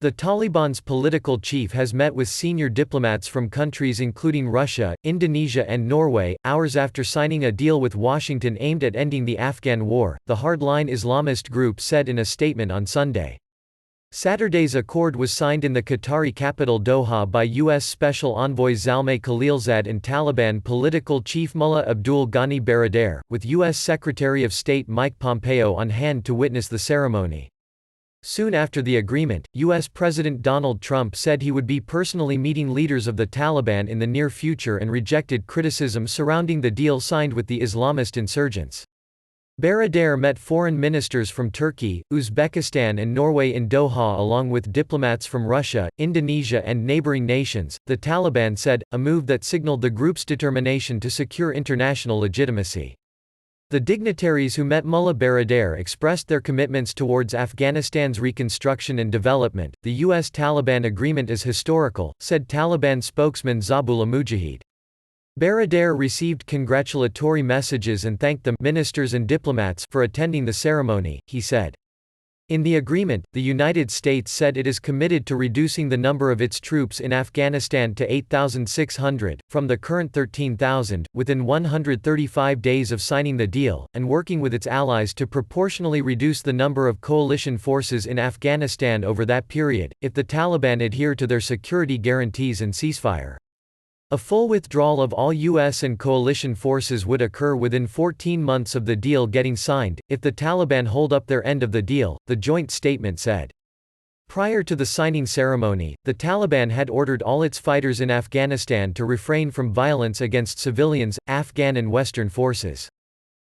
The Taliban's political chief has met with senior diplomats from countries including Russia, Indonesia and Norway, hours after signing a deal with Washington aimed at ending the Afghan war, the hardline Islamist group said in a statement on Sunday. Saturday's accord was signed in the Qatari capital Doha by U.S. Special Envoy Zalmay Khalilzad and Taliban political chief Mullah Abdul Ghani Baradar, with U.S. Secretary of State Mike Pompeo on hand to witness the ceremony. Soon after the agreement, U.S. President Donald Trump said he would be personally meeting leaders of the Taliban in the near future and rejected criticism surrounding the deal signed with the Islamist insurgents. Baradar met foreign ministers from Turkey, Uzbekistan and Norway in Doha along with diplomats from Russia, Indonesia and neighboring nations, the Taliban said, a move that signaled the group's determination to secure international legitimacy. The dignitaries who met Mullah Baradar expressed their commitments towards Afghanistan's reconstruction and development. The U.S. Taliban agreement is historical, said Taliban spokesman Zabullah Mujahid. Baradar received congratulatory messages and thanked the ministers and diplomats for attending the ceremony, he said. In the agreement, the United States said it is committed to reducing the number of its troops in Afghanistan to 8,600, from the current 13,000, within 135 days of signing the deal, and working with its allies to proportionally reduce the number of coalition forces in Afghanistan over that period, if the Taliban adhere to their security guarantees and ceasefire. A full withdrawal of all U.S. and coalition forces would occur within 14 months of the deal getting signed, if the Taliban hold up their end of the deal, the joint statement said. Prior to the signing ceremony, the Taliban had ordered all its fighters in Afghanistan to refrain from violence against civilians, Afghan and Western forces.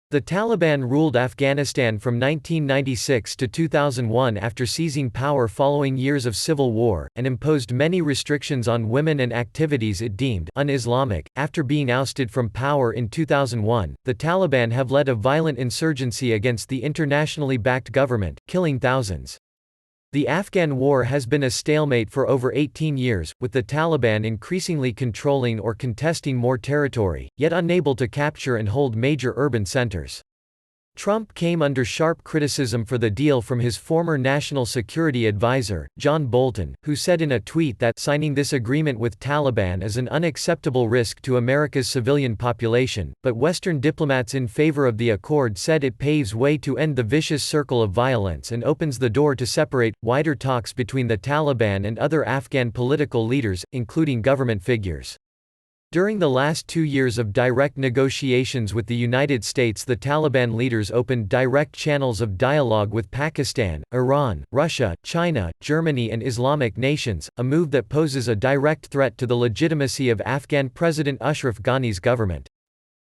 The Taliban ruled Afghanistan from 1996 to 2001 after seizing power following years of civil war, and imposed many restrictions on women and activities it deemed un-Islamic. After being ousted from power in 2001, the Taliban have led a violent insurgency against the internationally backed government, killing thousands. The Afghan war has been a stalemate for over 18 years, with the Taliban increasingly controlling or contesting more territory, yet unable to capture and hold major urban centers. Trump came under sharp criticism for the deal from his former national security advisor, John Bolton, who said in a tweet that signing this agreement with Taliban is an unacceptable risk to America's civilian population, but Western diplomats in favor of the accord said it paves way to end the vicious circle of violence and opens the door to separate, wider talks between the Taliban and other Afghan political leaders, including government figures. During the last 2 years of direct negotiations with the United States, the Taliban leaders opened direct channels of dialogue with Pakistan, Iran, Russia, China, Germany and Islamic nations, a move that poses a direct threat to the legitimacy of Afghan President Ashraf Ghani's government.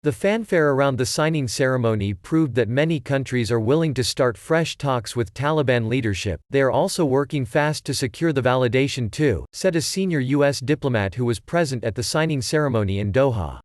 The fanfare around the signing ceremony proved that many countries are willing to start fresh talks with Taliban leadership. They are also working fast to secure the validation too, said a senior U.S. diplomat who was present at the signing ceremony in Doha.